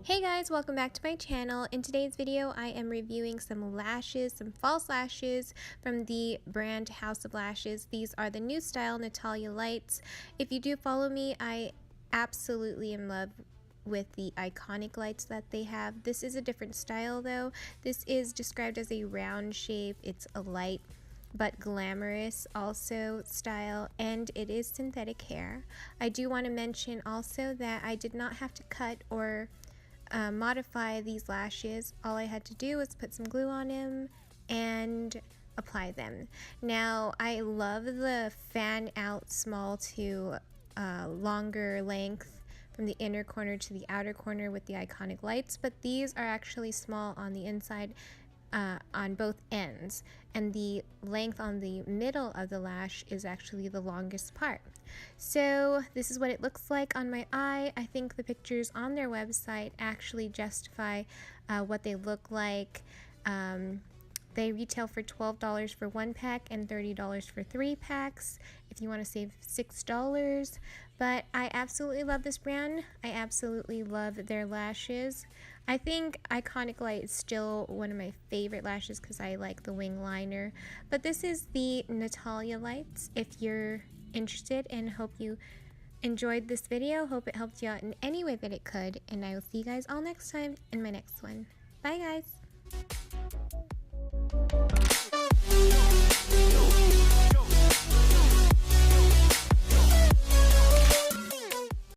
Hey guys, welcome back to my channel. In today's video, I am reviewing some lashes, some false lashes from the brand House of Lashes. These are the new style NATALIA Lites. If you do follow me, I absolutely am in love with the iconic lights that they have. This is a different style though. This is described as a round shape. It's a light but glamorous also style, and it is synthetic hair. I do want to mention also that I did not have to cut or modify these lashes. All I had to do was put some glue on them and apply them. Now I love the fan out small to longer length from the inner corner to the outer corner with the iconic lights, but these are actually small on the inside on both ends, and the length on the middle of the lash is actually the longest part. So this is what it looks like on my eye. I think the pictures on their website actually justify what they look like. They retail for $12 for 1 pack and $30 for 3 packs if you want to save $6. But I absolutely love this brand. I absolutely love their lashes. I think Iconic Light is still one of my favorite lashes because I like the wing liner. But this is the NATALIA Lites. If you're interested, and hope you enjoyed this video, hope it helped you out in any way that it could, and I will see you guys all next time in my next one. Bye guys!